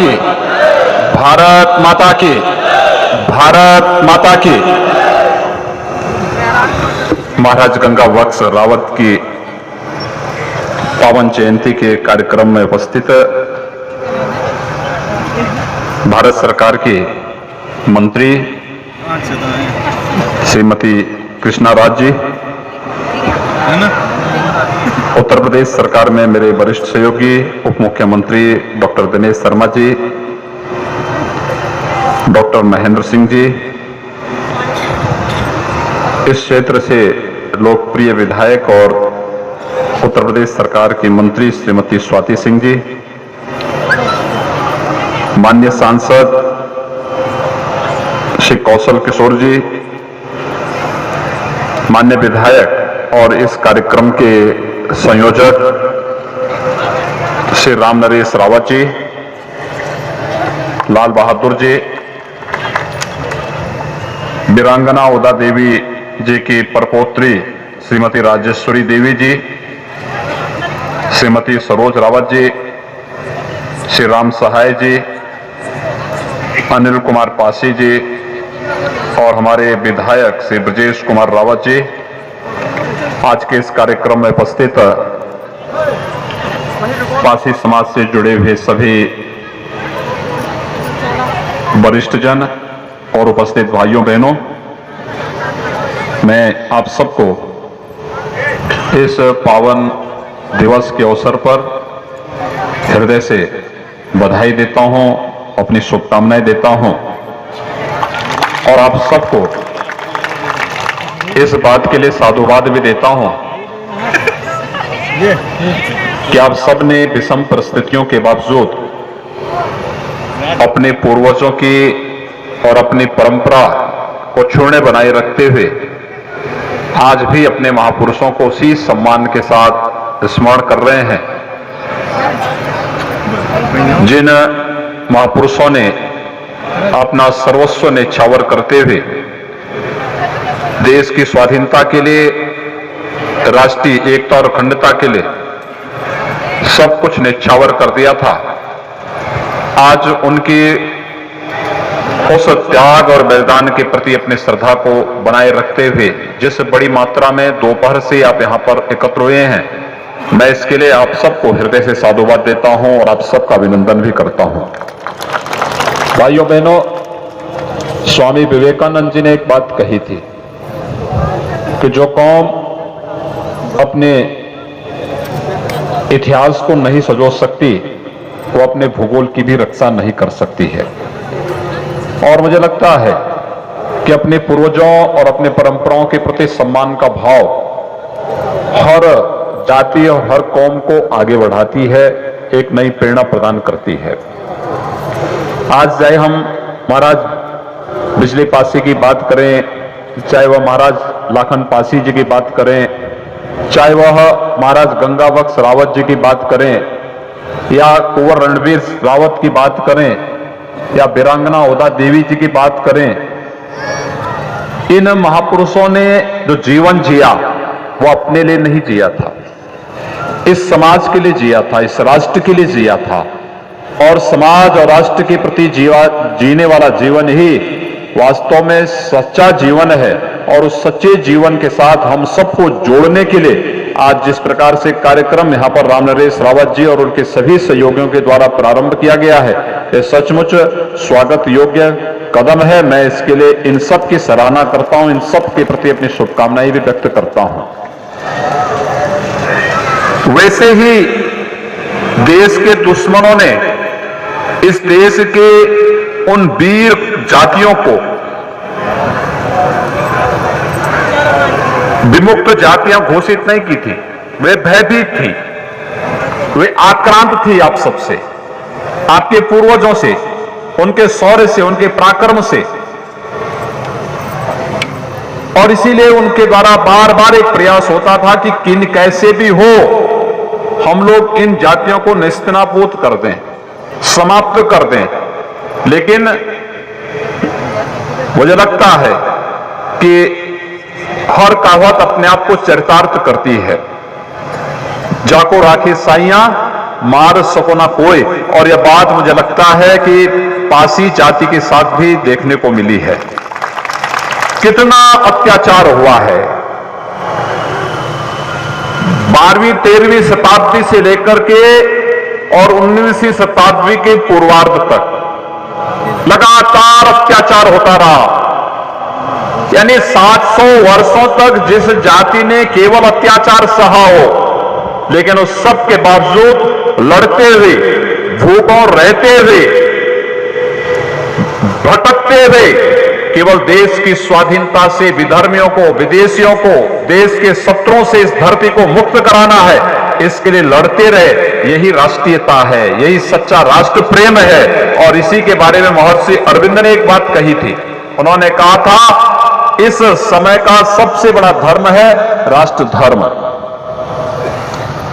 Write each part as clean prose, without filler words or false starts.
की, भारत माता की, भारत माता की। महाराज गंगा वत्स रावत की पावन जयंती के कार्यक्रम में उपस्थित भारत सरकार की मंत्री श्रीमती कृष्णा राज जी, उत्तर प्रदेश सरकार में मेरे वरिष्ठ सहयोगी उप मुख्यमंत्री डॉक्टर दिनेश शर्मा जी, डॉक्टर महेंद्र सिंह जी, इस क्षेत्र से लोकप्रिय विधायक और उत्तर प्रदेश सरकार की मंत्री श्रीमती स्वाति सिंह जी, माननीय सांसद श्री कौशल किशोर जी, माननीय विधायक और इस कार्यक्रम के संयोजक श्री राम नरेश रावत जी, लाल बहादुर जी, वीरांगना उदा देवी जी की परपौत्री श्रीमती राजेश्वरी देवी जी, श्रीमती सरोज रावत जी, श्री राम सहाय जी, अनिल कुमार पासी जी और हमारे विधायक श्री ब्रजेश कुमार रावत जी, आज के इस कार्यक्रम में उपस्थित पासी समाज से जुड़े हुए सभी वरिष्ठ जन और उपस्थित भाइयों बहनों, मैं आप सबको इस पावन दिवस के अवसर पर हृदय से बधाई देता हूं, अपनी शुभकामनाएं देता हूं और आप सबको इस बात के लिए साधुवाद भी देता हूं कि आप सब ने विषम परिस्थितियों के बावजूद अपने पूर्वजों की और अपनी परंपरा को क्षुण्ण बनाए रखते हुए आज भी अपने महापुरुषों को उसी सम्मान के साथ स्मरण कर रहे हैं। जिन महापुरुषों ने अपना सर्वस्व न्यौछावर करते हुए देश की स्वाधीनता के लिए, राष्ट्रीय एकता और अखंडता के लिए सब कुछ न्यौछावर कर दिया था, आज उनकी उस त्याग और बलिदान के प्रति अपने श्रद्धा को बनाए रखते हुए जिस बड़ी मात्रा में दोपहर से आप यहां पर एकत्र हुए हैं, मैं इसके लिए आप सबको हृदय से साधुवाद देता हूं और आप सबका अभिनंदन भी करता हूं। भाइयों बहनों, स्वामी विवेकानंद जी ने एक बात कही थी कि जो कौम अपने इतिहास को नहीं संजो सकती वो अपने भूगोल की भी रक्षा नहीं कर सकती है। और मुझे लगता है कि अपने पूर्वजों और अपने परंपराओं के प्रति सम्मान का भाव हर जाति और हर कौम को आगे बढ़ाती है, एक नई प्रेरणा प्रदान करती है। आज चाहे हम महाराज बिजली पासी की बात करें, चाहे वह महाराज लाखन पासी जी की बात करें, चाहे वह महाराज गंगा वत्स रावत जी की बात करें या कुंवर रणवीर रावत की बात करें या वीरांगना उदा देवी जी की बात करें, इन महापुरुषों ने जो जीवन जिया वो अपने लिए नहीं जिया था, इस समाज के लिए जिया था, इस राष्ट्र के लिए जिया था। और समाज और राष्ट्र के प्रति जीने वाला जीवन ही वास्तव में सच्चा जीवन है। और उस सच्चे जीवन के साथ हम सबको जोड़ने के लिए आज जिस प्रकार से कार्यक्रम यहां पर राम नरेश रावत जी और उनके सभी सहयोगियों के द्वारा प्रारंभ किया गया है, ये सचमुच स्वागत योग्य कदम है। मैं इसके लिए इन सब की सराहना करता हूं, इन सब के प्रति अपनी शुभकामनाएं भी व्यक्त करता हूं। वैसे ही देश के दुश्मनों ने इस देश के उन वीर जातियों को, विमुक्त जातियां घोषित नहीं की थी, वे भयभीत थी, वे आक्रांत थी आप सबसे, आपके पूर्वजों से, उनके शौर्य से, उनके पराक्रम से। और इसीलिए उनके द्वारा बार बार एक प्रयास होता था कि किन कैसे भी हो हम लोग इन जातियों को निस्तेनाबूद कर दें, समाप्त कर दें। लेकिन मुझे लगता है कि हर कहावत अपने आप को चरितार्थ करती है। जाको राखी साइयां मार सको ना कोई। और यह बात मुझे लगता है कि पासी जाति के साथ भी देखने को मिली है। कितना अत्याचार हुआ है 12वीं 13वीं शताब्दी से लेकर के और 19वीं शताब्दी के पूर्वार्ध तक लगातार अत्याचार होता रहा। यानी 700 वर्षों तक जिस जाति ने केवल अत्याचार सहा हो, लेकिन उस सब के बावजूद लड़ते हुए, भूखों रहते हुए, भटकते हुए, केवल देश की स्वाधीनता से विधर्मियों को, विदेशियों को, देश के शत्रुओं से इस धरती को मुक्त कराना है, इसके लिए लड़ते रहे। यही राष्ट्रीयता है, यही सच्चा राष्ट्र प्रेम है। और इसी के बारे में महर्षि अरविंद ने एक बात कही थी। उन्होंने कहा था इस समय का सबसे बड़ा धर्म है राष्ट्र धर्म,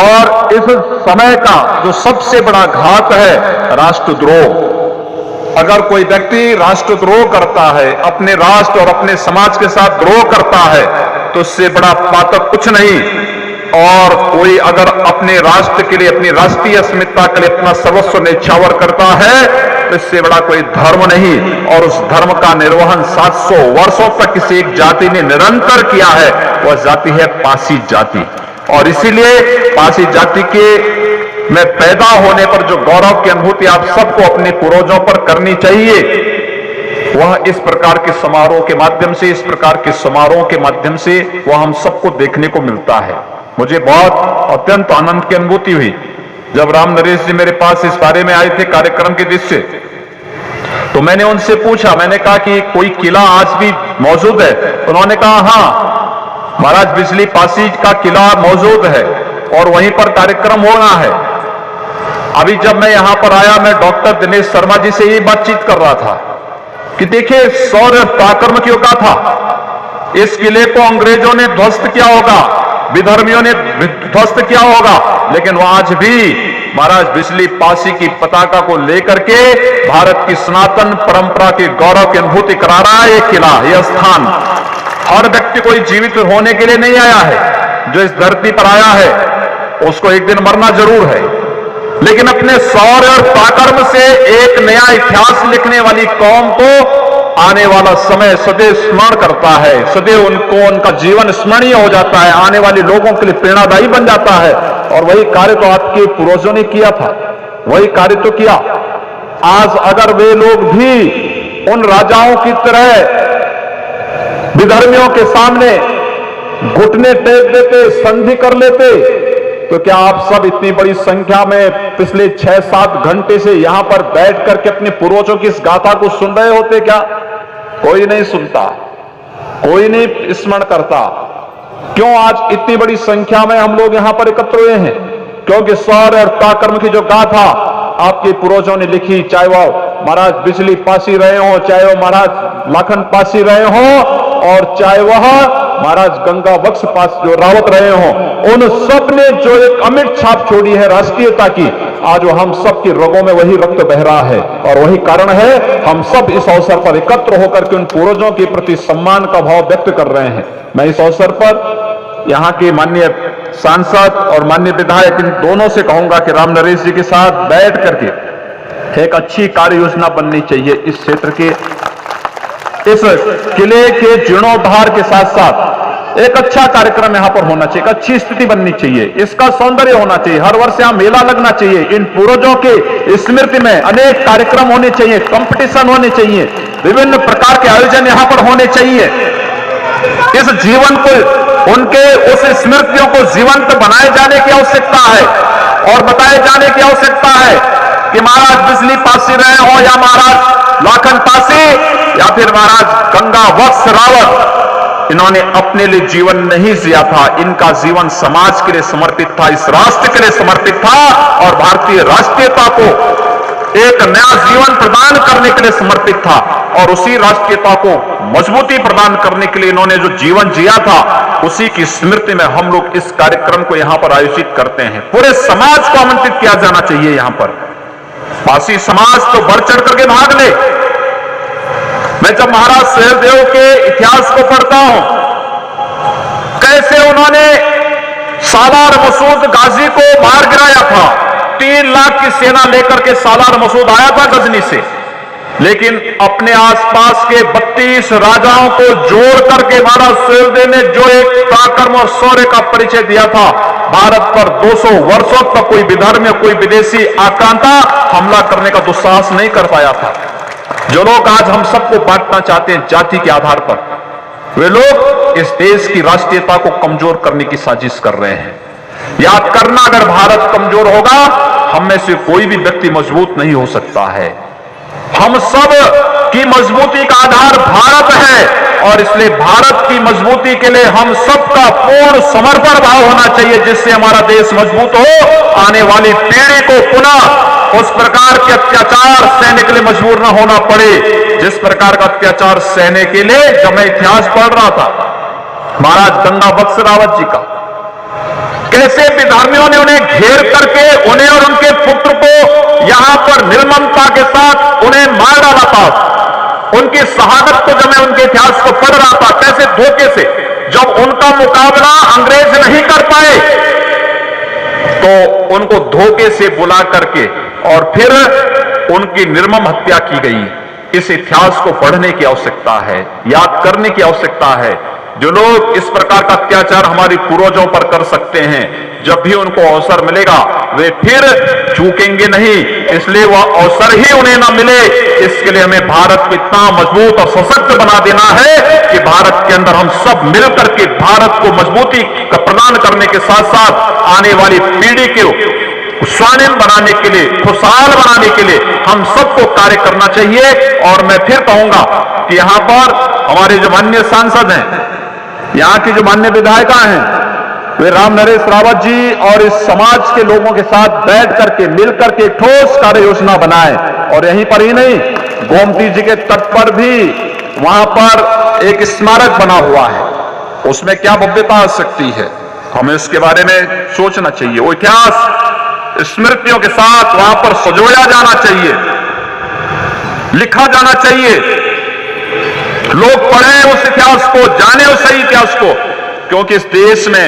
और इस समय का जो सबसे बड़ा घात है राष्ट्रद्रोह। अगर कोई व्यक्ति राष्ट्रद्रोह करता है, अपने राष्ट्र और अपने समाज के साथ द्रोह करता है, तो इससे बड़ा पातक कुछ नहीं। और कोई अगर अपने राष्ट्र के लिए, अपनी राष्ट्रीय अस्मिता के लिए अपना सर्वस्व न्यौछावर करता है, तो इससे बड़ा कोई धर्म नहीं। और उस धर्म का निर्वहन 700 वर्षों तक किसी एक जाति ने निरंतर किया है, वह जाति है पासी जाति। और इसीलिए पासी जाति के में पैदा होने पर जो गौरव की अनुभूति आप सबको अपने पूर्वजों पर करनी चाहिए, वह इस प्रकार के समारोह के माध्यम से, इस प्रकार के समारोह के माध्यम से वह हम सबको देखने को मिलता है। मुझे बहुत अत्यंत आनंद की अनुभूति हुई जब राम नरेश जी मेरे पास इस बारे में आए थे कार्यक्रम के दृश्य, तो मैंने उनसे पूछा, मैंने कहा कि कोई किला आज भी मौजूद है? उन्होंने कहा हाँ महाराज, बिजली पासी का किला मौजूद है और वहीं पर कार्यक्रम होना है। अभी जब मैं यहां पर आया, मैं डॉक्टर दिनेश शर्मा जी से यही बातचीत कर रहा था कि देखिए शौर्य पराक्रम क्यों का था। इस किले को अंग्रेजों ने ध्वस्त किया होगा, विधर्मियों ने ध्वस्त किया होगा, लेकिन वह आज भी महाराज बिजली पासी की पताका को लेकर के भारत की सनातन परंपरा के गौरव की अनुभूति करा रहा है। ये किला, यह स्थान, हर व्यक्ति कोई जीवित होने के लिए नहीं आया है। जो इस धरती पर आया है उसको एक दिन मरना जरूर है, लेकिन अपने शौर्य और पराक्रम से एक नया इतिहास लिखने वाली कौम को आने वाला समय सदैव स्मरण करता है, सदैव उनको उनका जीवन स्मरणीय हो जाता है, आने वाले लोगों के लिए प्रेरणादायी बन जाता है। और वही कार्य तो आपके पूर्वजों ने किया था, वही कार्य तो किया। आज अगर वे लोग भी उन राजाओं की तरह विधर्मियों के सामने घुटने टेक देते, संधि कर लेते, तो क्या आप सब इतनी बड़ी संख्या में पिछले 6-7 घंटे से यहां पर बैठ करके अपने पूर्वजों की इस गाथा को सुन रहे होते? क्या कोई नहीं सुनता, कोई नहीं स्मरण करता। क्यों आज इतनी बड़ी संख्या में हम लोग यहां पर एकत्र हुए हैं? क्योंकि शौर्य और पराक्रम की जो गाथा आपके पूर्वजों ने लिखी, चाहे वो महाराज बिजली पासी रहे हो, चाहे वो महाराज लाखन पासी रहे हो, और चाहे वह महाराज गंगा बख्श पास जो रावत रहे हो, उन सब ने जो एक अमिट छाप छोड़ी है राष्ट्रीयता की, आज वो हम सब की रगों में वही रक्त बह रहा है। और वही कारण है हम सब इस अवसर पर एकत्र होकर के उन पूर्वजों के प्रति सम्मान का भाव व्यक्त कर रहे हैं। मैं इस अवसर पर यहाँ के माननीय सांसद और माननीय विधायक इन दोनों से कहूंगा कि राम नरेश जी के साथ बैठ करके एक अच्छी कार्य योजना बननी चाहिए। इस क्षेत्र के, इस किले के जीर्णोद्धार के साथ साथ एक अच्छा कार्यक्रम यहां पर होना चाहिए, एक अच्छी स्थिति बननी चाहिए, इसका सौंदर्य होना चाहिए। हर वर्ष यहां मेला लगना चाहिए, इन पूर्वजों के स्मृति में अनेक कार्यक्रम होने चाहिए, कंपटीशन होने चाहिए, विभिन्न प्रकार के आयोजन यहां पर होने चाहिए। इस जीवन को, उनके उस स्मृतियों को जीवंत बनाए जाने की आवश्यकता है और बताए जाने की आवश्यकता है कि महाराज बिजली पासी रहे हो या महाराज लाखन पासी या फिर महाराज गंगा बख्श रावत, इन्होंने अपने लिए जीवन नहीं जिया था, इनका जीवन समाज के लिए समर्पित था, इस राष्ट्र के लिए समर्पित था और भारतीय राष्ट्रीयता को एक नया जीवन प्रदान करने के लिए समर्पित था। और उसी राष्ट्रीयता को मजबूती प्रदान करने के लिए इन्होंने जो जीवन जिया था, उसी की स्मृति में हम लोग इस कार्यक्रम को यहां पर आयोजित करते हैं। पूरे समाज को आमंत्रित किया जाना चाहिए। यहां पर पासी समाज तो बढ़ चढ़ करके भाग ले। मैं जब महाराज सहदेव के इतिहास को पढ़ता हूं, कैसे उन्होंने सालार मसूद गाजी को मार गिराया था, 3 लाख की सेना लेकर के सालार मसूद आया था गजनी से, लेकिन अपने आसपास के 32 राजाओं को जोड़ करके महाराज सुहेलदेव ने जो एक पराक्रम और शौर्य का परिचय दिया था, भारत पर 200 वर्षों तक कोई विधर्मी, कोई विदेशी आक्रांता हमला करने का दुस्साहस नहीं कर पाया था। जो लोग आज हम सबको बांटना चाहते हैं जाति के आधार पर, वे लोग इस देश की राष्ट्रीयता को कमजोर करने की साजिश कर रहे हैं। याद करना, अगर भारत कमजोर होगा, हम में से कोई भी व्यक्ति मजबूत नहीं हो सकता है। हम सब की मजबूती का आधार भारत है और इसलिए भारत की मजबूती के लिए हम सबका पूर्ण समर्पण भाव होना चाहिए, जिससे हमारा देश मजबूत हो, आने वाली पीढ़ी को पुनः उस प्रकार के अत्याचार सहने के लिए मजबूर न होना पड़े जिस प्रकार का अत्याचार सहने के लिए जब मैं इतिहास पढ़ रहा था महाराज गंगा बख्श रावत जी का, कैसे विधर्मियों ने उन्हें घेर करके उन्हें और उनके पुत्र को यहां पर निर्ममता के साथ उन्हें मार डाला था। उनकी शहादत को जब मैं उनके इतिहास को पढ़ रहा था, कैसे धोखे से जब उनका मुकाबला अंग्रेज नहीं कर पाए तो उनको धोखे से बुला करके और फिर उनकी निर्मम हत्या की गई। इस इतिहास को पढ़ने की आवश्यकता है, याद करने की आवश्यकता है। जो लोग इस प्रकार का अत्याचार हमारे पूर्वजों पर कर सकते हैं, जब भी उनको अवसर मिलेगा वे फिर चूकेंगे नहीं, इसलिए वह अवसर ही उन्हें ना मिले। इसके लिए हमें भारत को इतना मजबूत और सशक्त बना देना है कि भारत के अंदर हम सब मिलकर के भारत को मजबूती प्रदान करने के साथ साथ आने वाली पीढ़ी को स्वर्णिम बनाने के लिए, खुशहाल बनाने के लिए हम सबको कार्य करना चाहिए। और मैं फिर कहूंगा कि यहां पर हमारे जो माननीय सांसद हैं, यहां की जो माननीय विधायिका हैं, वे राम नरेश रावत जी और इस समाज के लोगों के साथ बैठ करके मिल करके ठोस कार्य योजना बनाए। और यहीं पर ही नहीं, गोमती जी के तट पर भी वहां पर एक स्मारक बना हुआ है, उसमें क्या भव्यता आ सकती है, हमें इसके बारे में सोचना चाहिए। वो इतिहास स्मृतियों के साथ वहां पर सजोया जाना चाहिए, लिखा जाना चाहिए, लोग पढ़ें उस इतिहास को, जाने उस सही इतिहास को। क्योंकि इस देश में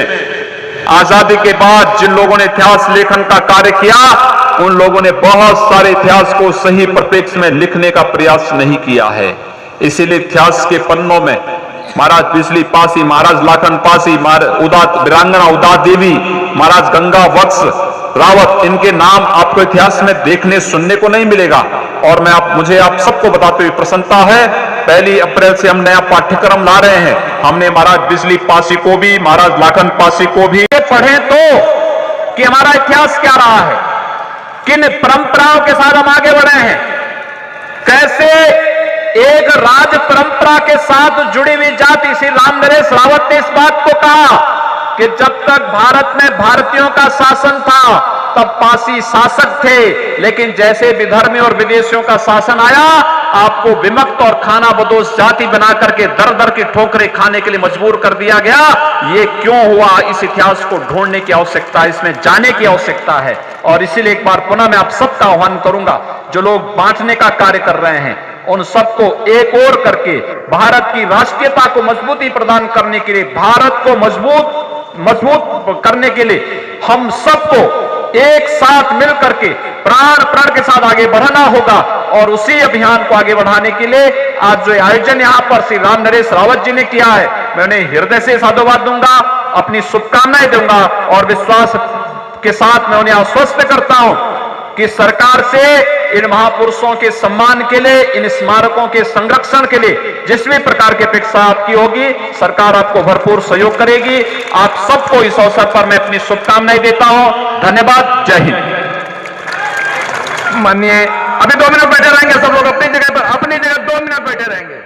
आजादी के बाद जिन लोगों ने इतिहास लेखन का कार्य किया, उन लोगों ने बहुत सारे इतिहास को सही परिप्रेक्ष्य में लिखने का प्रयास नहीं किया है। इसीलिए इतिहास के पन्नों में महाराज बिजली पासी, महाराज लाखन पासी, वीरांगना उदा देवी, महाराज गंगा बख्श रावत, इनके नाम आपको इतिहास में देखने सुनने को नहीं मिलेगा। और मुझे आप सबको बताते हुए प्रसन्नता है, 1 अप्रैल से हम नया पाठ्यक्रम ला रहे हैं। हमने महाराज बिजली पासी को भी, महाराज लाखन पासी को भी पढ़े तो कि हमारा इतिहास क्या रहा है, किन परंपराओं के साथ हम आगे बढ़े हैं, कैसे एक राज परंपरा के साथ जुड़ी हुई जाति। श्री राम नरेश रावत ने इस बात को कहा कि जब तक भारत में भारतीयों का शासन था तब पासी शासक थे, लेकिन जैसे विधर्मी और विदेशियों का शासन आया, आपको विमुक्त और खाना बदोश जाति बना करके दर दर की ठोकरें खाने के लिए मजबूर कर दिया गया। ये क्यों हुआ, इस इतिहास को ढूंढने की आवश्यकता है, इसमें जाने की आवश्यकता है। और इसीलिए एक बार पुनः मैं आप सबका आह्वान करूंगा, जो लोग बांटने का कार्य कर रहे हैं, उन सबको एक ओर करके भारत की राष्ट्रीयता को मजबूती प्रदान करने के लिए, भारत को मजबूत करने के लिए हम सबको एक साथ मिल करके प्राण के साथ आगे बढ़ना होगा। और उसी अभियान को आगे बढ़ाने के लिए आज जो आयोजन यहां पर श्री राम नरेश रावत जी ने किया है, मैं उन्हें हृदय से साधुवाद दूंगा, अपनी शुभकामनाएं दूंगा और विश्वास के साथ मैं उन्हें आश्वस्त करता हूं कि सरकार से इन महापुरुषों के सम्मान के लिए, इन स्मारकों के संरक्षण के लिए जिस भी प्रकार की अपेक्षा आपकी होगी, सरकार आपको भरपूर सहयोग करेगी। आप सबको इस अवसर पर मैं अपनी शुभकामनाएं देता हूं। धन्यवाद। जय हिंद। माननीय, अभी 2 मिनट बैठे रहेंगे सब लोग अपनी जगह पर, अपनी जगह 2 मिनट बैठे रहेंगे।